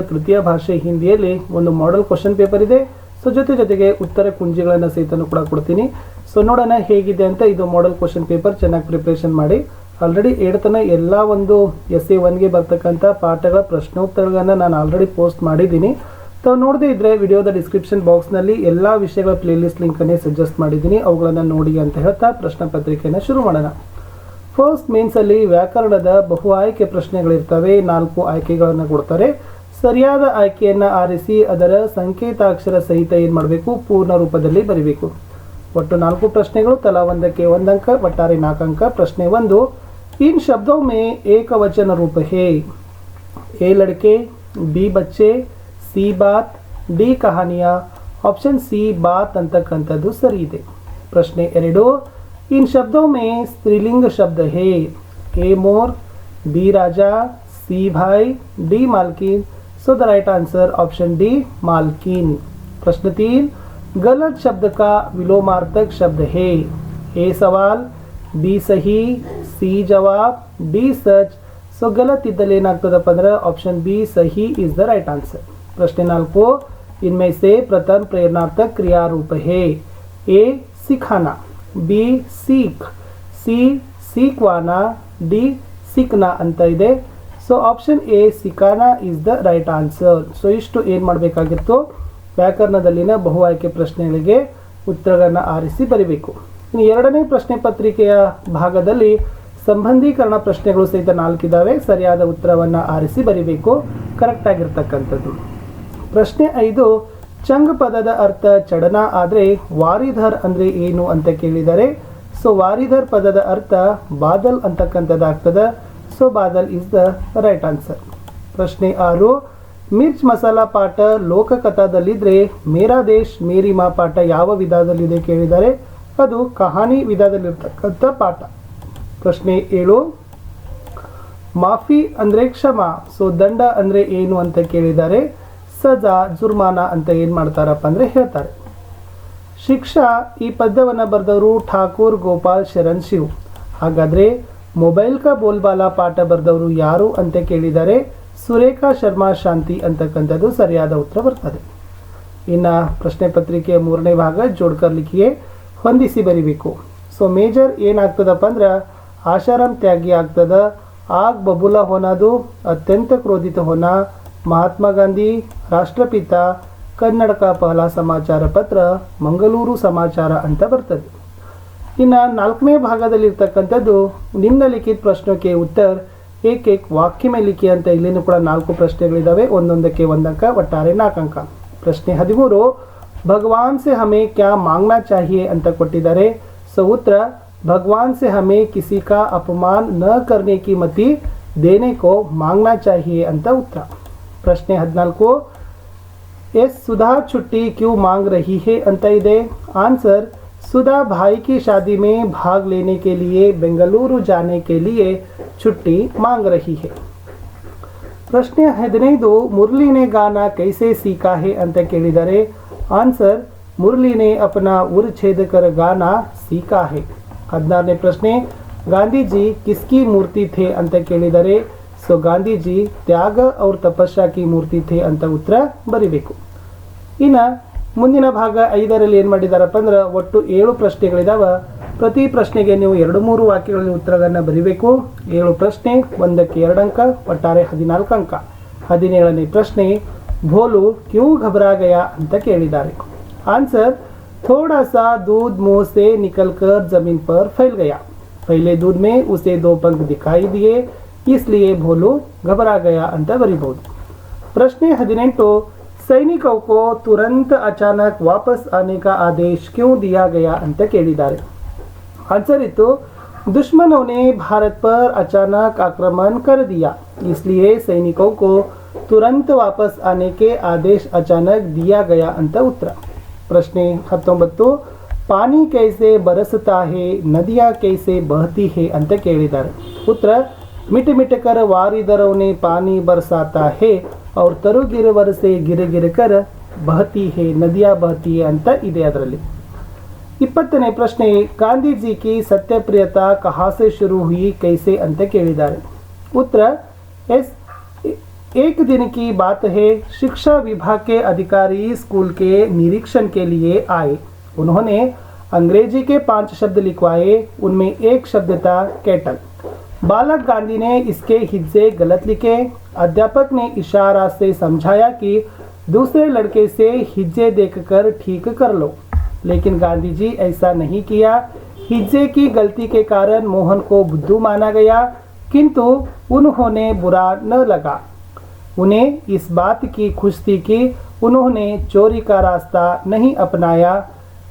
ತೃತೀಯ ಭಾಷೆ ಹಿಂದಿಯಲ್ಲಿ ಒಂದು ಮಾಡೆಲ್ ಕ್ವಶನ್ ಪೇಪರ್ ಇದೆ. ಸೊ ಜೊತೆಗೆ ಉತ್ತರ ಕುಂಜಿಗಳನ್ನು ಸಹಿತನೂ ಕೂಡ ಕೊಡ್ತೀನಿ. ಸೊ ನೋಡೋಣ ಹೇಗಿದೆ ಅಂತ. ಇದು ಮಾಡೆಲ್ ಕ್ವಶನ್ ಪೇಪರ್, ಚೆನ್ನಾಗಿ ಪ್ರಿಪ್ರೇಷನ್ ಮಾಡಿ. ಆಲ್ರೆಡಿ ಹೇಳ್ತಾನೆ ಎಲ್ಲ ಒಂದು SA 1ಗೆ ಬರ್ತಕ್ಕಂಥ ಪಾಠಗಳ ಪ್ರಶ್ನೋತ್ತರಗಳನ್ನು ನಾನು ಆಲ್ರೆಡಿ ಪೋಸ್ಟ್ ಮಾಡಿದ್ದೀನಿ. ತಾವು ನೋಡದೇ ಇದ್ದರೆ ವಿಡಿಯೋದ ಡಿಸ್ಕ್ರಿಪ್ಷನ್ ಬಾಕ್ಸ್ನಲ್ಲಿ ಎಲ್ಲ ವಿಷಯಗಳ ಪ್ಲೇಲಿಸ್ಟ್ ಲಿಂಕನ್ನೇ ಸಜೆಸ್ಟ್ ಮಾಡಿದ್ದೀನಿ, ಅವುಗಳನ್ನು ನೋಡಿ ಅಂತ ಹೇಳ್ತಾ ಪ್ರಶ್ನೆ ಪತ್ರಿಕೆಯನ್ನು ಶುರು ಮಾಡೋಣ. ಫಸ್ಟ್ ಮೇನ್ಸಲ್ಲಿ ವ್ಯಾಕರಣದ ಬಹು ಆಯ್ಕೆ ಪ್ರಶ್ನೆಗಳಿರ್ತವೆ. 4 ಆಯ್ಕೆಗಳನ್ನು ಕೊಡ್ತಾರೆ. ಸರಿಯಾದ ಆಯ್ಕೆಯನ್ನು ಆರಿಸಿ ಅದರ ಸಂಕೇತಾಕ್ಷರ ಸಹಿತ ಏನು ಮಾಡಬೇಕು, ಪೂರ್ಣ ರೂಪದಲ್ಲಿ ಬರೀಬೇಕು. ಒಟ್ಟು 4 ಪ್ರಶ್ನೆಗಳು, ತಲಾ ಒಂದಕ್ಕೆ 1 ಅಂಕ, ಒಟ್ಟಾರೆ 4 ಅಂಕ. ಪ್ರಶ್ನೆ 1, इन शब्दों में एक वचन रूप है. ए लड़के, बी बच्चे, सी बात, डी कहानियाँ. ऑप्शन सी बात ಅಂತಕ್ಕಂಥದ್ದು ಸರಿ ಇದೆ. ಪ್ರಶ್ನೆ 2, इन शब्दों में स्त्रीलिंग शब्द है. ए मोर, बी राजा, सी भाई, डी मालकिन. So the right answer option D मालकिन. प्रश्न 3, गलत शब्द का विलोमार्थक शब्द है. ए सवाल, बी सही, सी जवाब, डी सच. सो गलत इद्दल्ली ಏನಾಗ್ತದಪ್ಪ ಅಂದ್ರೆ ऑप्शन बी सही इज द राइट आंसर. प्रश्न 4, इनमें से प्रथम प्रेरणार्थक क्रिया रूप है. ए सिखाना, बी सीख, सी सीखवाना, डी सीखना ಅಂತ ಇದೆ. ಸೊ ಆಪ್ಷನ್ ಎ ಸಿಖಾನಾ is the right answer. So ಇಷ್ಟು ಏನು ಮಾಡಬೇಕಾಗಿತ್ತು, ವ್ಯಾಕರಣದಲ್ಲಿನ ಬಹು ಆಯ್ಕೆ ಪ್ರಶ್ನೆಗಳಿಗೆ ಉತ್ತರಗಳನ್ನು ಆರಿಸಿ ಬರೀಬೇಕು. ಇನ್ನು ಎರಡನೇ ಪ್ರಶ್ನೆ ಪತ್ರಿಕೆಯ ಭಾಗದಲ್ಲಿ ಸಂಬಂಧೀಕರಣ ಪ್ರಶ್ನೆಗಳು ಸಹಿತ 4 ಇದ್ದಾವೆ. ಸರಿಯಾದ ಉತ್ತರವನ್ನು ಆರಿಸಿ ಬರೀಬೇಕು, ಕರೆಕ್ಟ್ ಆಗಿರ್ತಕ್ಕಂಥದ್ದು. ಪ್ರಶ್ನೆ 5, ಚಂಗ್ ಪದದ ಅರ್ಥ ಚಡನ ಆದರೆ ವಾರಿಧರ್ ಅಂದರೆ ಏನು ಅಂತ ಕೇಳಿದ್ದಾರೆ. ಸೊ ವಾರಿಧರ್ ಪದದ ಅರ್ಥ ಬಾದಲ್ ಅಂತಕ್ಕಂಥದ್ದಾಗ್ತದೆ. ಸೊ ಬಾದಲ್ ಇಸ್ ದ ರೈಟ್ ಆನ್ಸರ್. ಪ್ರಶ್ನೆ 6, ಮಿರ್ಚ್ ಮಸಾಲಾ ಪಾಠ ಲೋಕಕಥಾದಲ್ಲಿದ್ದರೆ ಮೇರಾ ದೇಶ್ ಮೇರಿ ಮಾ ಪಾಠ ಯಾವ ವಿಧದಲ್ಲಿದೆ ಕೇಳಿದ್ದಾರೆ. ಅದು ಕಹಾನಿ ವಿಧದಲ್ಲಿರ್ತಕ್ಕಂಥ ಪಾಠ. ಪ್ರಶ್ನೆ 7, ಮಾಫಿ ಅಂದರೆ ಕ್ಷಮ. ಸೊ ದಂಡ ಅಂದರೆ ಏನು ಅಂತ ಕೇಳಿದ್ದಾರೆ. ಸಜಾ ಜುರ್ಮಾನ ಅಂತ ಏನು ಮಾಡ್ತಾರಪ್ಪ ಅಂದರೆ ಹೇಳ್ತಾರೆ. ಶಿಕ್ಷಾ ಈ ಪದ್ಯವನ್ನು ಬರೆದವರು ಠಾಕೂರ್ ಗೋಪಾಲ್ ಶರಣ್ ಶಿವ್. ಹಾಗಾದರೆ ಮೊಬೈಲ್ ಕಾ ಬೋಲ್ಬಾಲಾ ಪಾಠ ಬರೆದವರು ಯಾರು ಅಂತ ಕೇಳಿದ್ದಾರೆ. ಸುರೇಖಾ ಶರ್ಮಾ ಶಾಂತಿ ಅಂತಕ್ಕಂಥದ್ದು ಸರಿಯಾದ ಉತ್ತರ ಬರ್ತದೆ. ಇನ್ನು ಪ್ರಶ್ನೆ ಪತ್ರಿಕೆಯ 3ನೇ ಭಾಗ ಜೋಡ್ಕರ್ ಲಿಖಿಯೇ, ಹೊಂದಿಸಿ ಬರಿಬೇಕು. ಸೊ ಮೇಜರ್ ಏನಾಗ್ತದಪ್ಪ ಅಂದ್ರೆ ಆಶಾರಾಮ್ ತ್ಯಾಗಿ ಆಗ್ತದ. ಆಗ್ ಬಬುಲಾ ಹೋನಾದು, ಅತ್ಯಂತ ಕ್ರೋಧಿತ ಹೋನಾ, ಮಹಾತ್ಮ ಗಾಂಧಿ, ರಾಷ್ಟ್ರಪಿತ, ಕನ್ನಡ ಕಾ ಪಹಲಾ ಸಮಾಚಾರ ಪತ್ರ, ಮಂಗಳೂರು ಸಮಾಚಾರ ಅಂತ ಬರ್ತದೆ. ಇನ್ನು 4ನೇ ಭಾಗದಲ್ಲಿರ್ತಕ್ಕಂಥದ್ದು ನಿಮ್ನಲಿಖಿತ ಪ್ರಶ್ನಕ್ಕೆ ಉತ್ತರ ಏಕ್ ಏಕ್ ವಾಕ್ಯ ಮೇ ಲಿಖಿ ಅಂತ. ಇಲ್ಲಿನೂ ಕೂಡ 4 ಪ್ರಶ್ನೆಗಳಿದ್ದಾವೆ, ಒಂದೊಂದಕ್ಕೆ 1 ಅಂಕ, ಒಟ್ಟಾರೆ 4 ಅಂಕ. ಪ್ರಶ್ನೆ 13, ಭಗವಾನ್ ಸೆ ಹಮೇ ಕ್ಯಾ ಮಾಂಗ್ನಾ ಚಾಹಿಯೇ ಅಂತ ಕೊಟ್ಟಿದ್ದಾರೆ. ಸೊ ಉತ್ತರ ಭಗವಾನ್ ಸೆ ಹಮೇ ಕಿಸಿ ಕಾ ಅಪಮಾನ್ ನ ಕರ್ನೆ ಕಿ ಮತಿ ದೇನೆ ಕೋ ಮಾಂಗ್ನಾ ಚಾಹಿಯೇ ಅಂತ ಉತ್ತರ. ಪ್ರಶ್ನೆ 14, ಎಸ್ ಸುಧಾ छुट्टी क्यों मांग रही है ಅಂತ ಇದೆ. आंसर, सुधा भाई की शादी में भाग लेने के लिए बेंगलुरु जाने के लिए छुट्टी मांग रही है. प्रश्न 15, मुरली ने गाना कैसे सीखा है ಅಂತ ಕೇಳಿದ್ದಾರೆ. आंसर, मुरली ने अपना उर छेद कर गाना सीखा है. 16ನೇ ಪ್ರಶ್ನೆ, ಗಾಂಧೀಜಿ किसकी मूर्ति थे ಅಂತ ಕೇಳಿದ್ದಾರೆ. ಸೊ ಗಾಂಧೀಜಿ ತ್ಯಾಗ और ತಪಸ್ಸಾ की मूर्ति थे ಅಂತ ಉತ್ತರ ಬರಿಬೇಕು. ಇನ್ನು ಮುಂದಿನ ಭಾಗ 5ರಲ್ಲಿ ಏನು ಮಾಡಿದಾರಪ್ಪ ಅಂದ್ರೆ ಒಟ್ಟು 7 ಪ್ರಶ್ನೆಗಳಿದಾವೆ. ಪ್ರತಿ ಪ್ರಶ್ನೆಗೆ ನೀವು 2-3 ವಾಕ್ಯಗಳಲ್ಲಿ ಉತ್ತರಗಳನ್ನು ಬರೀಬೇಕು. 7 ಪ್ರಶ್ನೆ, 1ಕ್ಕೆ 2 ಅಂಕ, ಒಟ್ಟಾರೆ 14 ಅಂಕ. 17ನೇ ಪ್ರಶ್ನೆ, ಭೋಲು ಕ್ಯೂ ಘಬರಾ ಗಯಾ ಅಂತ ಕೇಳಿದ್ದಾರೆ. आंसर, थोड़ा सा दूध मुंह से निकलकर जमीन पर फैल गया. पहले दूध में उसे 2 पंख दिखाई दिए, इसलिए भोलू घबरा गया ಅಂತ ಬರೀಬಹುದು. ಪ್ರಶ್ನೆ 18, सैनिकों को तुरंत अचानक वापस आने का आदेश क्यों दिया गया ಅಂತ ಕೇಳಿದ್ದಾರೆ. आंसर इतो, दुश्मनों ने भारत पर अचानक आक्रमण कर दिया, इसलिए सैनिकों को तुरंत वापस आने के आदेश अचानक दिया गया ಅಂತ ಉತ್ತರ. प्रश्न 19, पानी कैसे बरसता है, नदियाँ कैसे बहती है ಅಂತ ಕೇಳಿದ್ದಾರೆ. ಉತ್ತರ, मिट मिट कर वारिधरों ने पानी बरसाता है और तरु गिरवर से गिर गिर कर बहती है, नदियाँ बहती है ಅಂತ ಇದೆ ಅದರಲ್ಲಿ. 20ನೇ ಪ್ರಶ್ನೆ, ಗಾಂಧೀಜಿ की सत्यप्रियता कहाँ से शुरू हुई कैसे ಅಂತ ಕೇಳಿದ್ದಾರೆ. ಉತ್ತರ, एक दिन की बात है, शिक्षा विभाग के अधिकारी स्कूल के निरीक्षण के लिए आए। उन्होंने अंग्रेजी के 5 शब्द लिखवाए। उनमें एक शब्द था कैटल। बालक गांधी ने इसके हिज्जे गलत लिखे। अध्यापक ने इशारा से समझाया कि दूसरे लड़के से हिज्जे देखकर ठीक कर लो, लेकिन गांधी जी ऐसा नहीं किया। हिज्जे की गलती के कारण मोहन को बुद्धू माना गया, किंतु उन्होंने बुरा न लगा। उन्हें इस बात की खुशी थी कि उन्होंने चोरी का रास्ता नहीं अपनाया।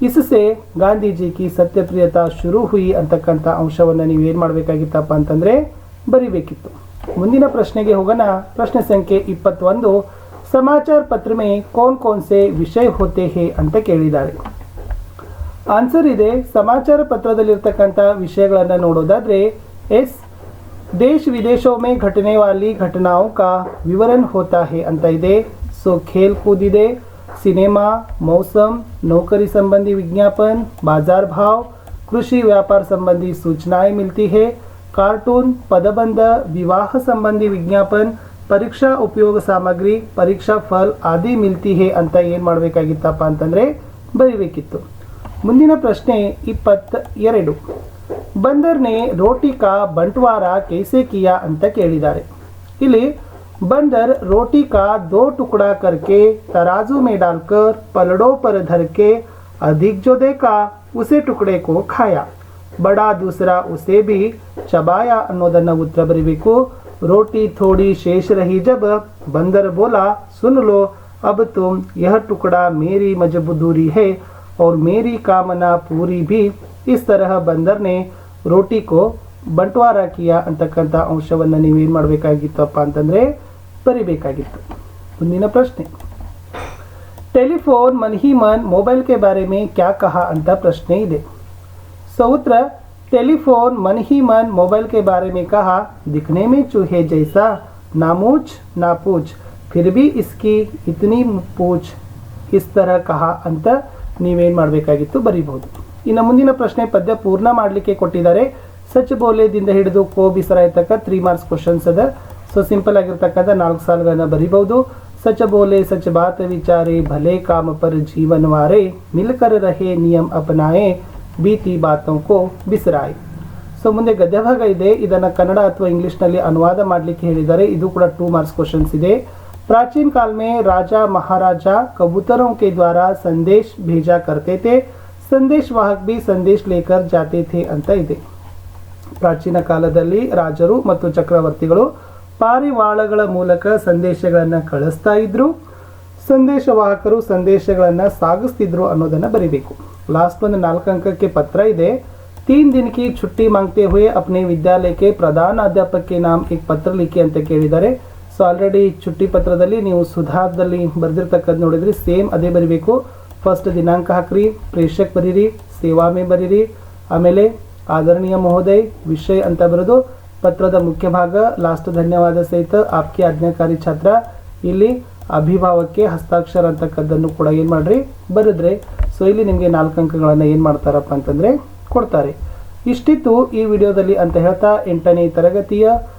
इससे ಗಾಂಧಿ ಜಿ की ಸತ್ಯಪ್ರಿಯತಾ ಶುರು ಹುಯಿ ಅಂತಕ್ಕಂಥ ಅಂಶವನ್ನು ನೀವು ಏನು ಮಾಡಬೇಕಾಗಿತ್ತಪ್ಪ ಅಂತಂದರೆ ಬರಿಬೇಕಿತ್ತು. ಮುಂದಿನ ಪ್ರಶ್ನೆಗೆ ಹೋಗೋಣ. ಪ್ರಶ್ನೆ ಸಂಖ್ಯೆ 21. समाचार पत्र में कौन कौन से विषय होते हैं ಅಂತ ಕೇಳಿದ್ದಾರೆ. ಆನ್ಸರ್ ಇದೆ. ಸಮಾಚಾರ ಪತ್ರದಲ್ಲಿರ್ತಕ್ಕಂಥ ವಿಷಯಗಳನ್ನು ನೋಡೋದಾದ್ರೆ ಎಸ್ देश विदेशों में घटने वाली घटनाओं का विवरण होता है ಅಂತ ಇದೆ. सो खेल कूद ಇದೆ, सिनेमा, मौसम, नौकरी संबंधी विज्ञापन, बाजार भाव, कृषि व्यापार संबंधी सूचनाएं मिलती है, कार्टून, पदबंध, विवाह संबंधी विज्ञापन, परीक्षा उपयोग सामग्री, परीक्षा फल आदि मिलती है ಅಂತ ಏನು ಮಾಡಬೇಕಾಗಿತ್ತಪ್ಪ ಅಂತಂದ್ರೆ ಬರಿಬೇಕಿತ್ತು. ಮುಂದಿನ ಪ್ರಶ್ನೆ 22. बंदर ने रोटी का बंटवारा कैसे किया ಅಂತ ಕೇಳಿದ್ದಾರೆ. ಇಲ್ಲಿ बंदर रोटी का 2 टुकड़ा करके तराजू में डालकर पलड़ों पर धर के अधिक जो देखा उसे टुकड़े को खाया, बड़ा दूसरा उसे भी चबाया ಅನ್ನೋದನ್ನ ಉತ್ತರ ಬರೀಬೇಕು. रोटी थोड़ी शेष रही जब बंदर बोला, सुन लो अब तुम, यह टुकड़ा मेरी मजबूरी है और मेरी कामना पूरी भी. इस तरह बंदर ने रोटी को ಬಂಟ್ವಾರ ಕಿಯಾ ಅಂತಕ್ಕಂಥ ಅಂಶವನ್ನು ನೀವೇನು ಮಾಡಬೇಕಾಗಿತ್ತಪ್ಪ ಅಂತಂದರೆ ಬರಿಬೇಕಾಗಿತ್ತು. ಮುಂದಿನ ಪ್ರಶ್ನೆ, टेलीफोन मन ही मन मोबाइल के बारे में क्या कहा ಅಂತ ಪ್ರಶ್ನೆ ಇದೆ. सो उत्तर, टेलीफोन मन ही मन मोबाइल के बारे में कहा, दिखने में चूहे जैसा, ना मूछ ना पूछ, फिर भी इसकी इतनी पूछ, इस तरह कहा ಅಂತ ನೀವೇನು ಮಾಡಬೇಕಾಗಿತ್ತು ಬರಿಬಹುದು. ಇನ್ನು ಮುಂದಿನ ಪ್ರಶ್ನೆ ಪದ್ಯ ಪೂರ್ಣ ಮಾಡಲಿಕ್ಕೆ ಕೊಟ್ಟಿದ್ದಾರೆ. ಸಚ್ ಬೋಲೆದಿಂದ ಹಿಡಿದು ಕೋ ಬಿಸರಾಯ್ತಕ್ಕ 3 ಮಾರ್ಕ್ಸ್ ಕ್ವಶನ್ಸ್ ಅದ. ಸೊ ಸಿಂಪಲ್ ಆಗಿರ್ತಕ್ಕಂಥ 4 ಸಾಲುಗಳನ್ನ ಬರಿಬಹುದು. सच बोले सच बात विचारे, भले काम पर जीवन वारे, मिलकर रहे नियम अपनाए, बीती बातों को बिसराए. ಸೊ ಮುಂದೆ ಗದ್ಯ ಭಾಗ ಇದೆ. ಇದನ್ನು ಕನ್ನಡ ಅಥವಾ ಇಂಗ್ಲಿಷ್ನಲ್ಲಿ ಅನುವಾದ ಮಾಡಲಿಕ್ಕೆ ಹೇಳಿದ್ದಾರೆ. ಇದು ಕೂಡ 2 ಮಾರ್ಕ್ಸ್ ಕ್ವಶನ್ಸ್ ಇದೆ. प्राचीन काल में राजा महाराजा कबूतरों के द्वारा संदेश भेजा करते थे, संदेश वाहक भी संदेश लेकर जाते थे ಅಂತ ಇದೆ. ಪ್ರಾಚೀನ ಕಾಲದಲ್ಲಿ ರಾಜರು ಮತ್ತು ಚಕ್ರವರ್ತಿಗಳು ಪಾರಿವಾಳಗಳ ಮೂಲಕ ಸಂದೇಶಗಳನ್ನು ಕಳಿಸ್ತಾ ಇದ್ರು, ಸಂದೇಶವಾಹಕರು ಸಂದೇಶಗಳನ್ನು ಸಾಗಿಸ್ತಿದ್ರು ಅನ್ನೋದನ್ನು ಬರಿಬೇಕು. लास्ट ಒಂದು 4 अंक पत्र ಇದೆ. 3 दिन की छुट्टी मांगते हुए अपने विद्यालय के प्रधान अध्यापक के नाम एक पत्र लिखी ಅಂತ ಕೇಳಿದ್ದಾರೆ. ಸೊ ಆಲ್ರೆಡಿ ಚುಟ್ಟಿ ಪತ್ರದಲ್ಲಿ ನೀವು ಸುಧಾದಲ್ಲಿ ಬರೆದಿರ್ತಕ್ಕಂಥ ನೋಡಿದ್ರಿ, ಸೇಮ್ ಅದೇ ಬರಿಬೇಕು. ಫಸ್ಟ್ ದಿನಾಂಕ ಹಾಕ್ರಿ, ಪ್ರೇಷಕ್ ಬರೀರಿ, ಸೇವಾ ಮೇ ಬರೀರಿ, ಆಮೇಲೆ ಆದರಣೀಯ ಮಹೋದಯ ವಿಷಯ ಅಂತ ಬರೋದು. ಪತ್ರದ ಮುಖ್ಯ ಭಾಗ ಲಾಸ್ಟ್ ಧನ್ಯವಾದ ಸಹಿತ ಆಪ್ಕೆ ಆಜ್ಞಾಕಾರಿ ಛಾತ್ರ, ಇಲ್ಲಿ ಅಭಿಭಾವಕ್ಕೆ ಹಸ್ತಾಕ್ಷರ ಅಂತಕ್ಕದ್ದನ್ನು ಕೂಡ ಏನು ಮಾಡ್ರಿ ಬರೆದ್ರೆ. ಸೊ ಇಲ್ಲಿ ನಿಮಗೆ 4 ಅಂಕಗಳನ್ನು ಏನು ಮಾಡ್ತಾರಪ್ಪ ಅಂತಂದರೆ ಕೊಡ್ತಾರೆ. ಇಷ್ಟಿತ್ತು ಈ ವಿಡಿಯೋದಲ್ಲಿ ಅಂತ ಹೇಳ್ತಾ 8ನೇ ತರಗತಿಯ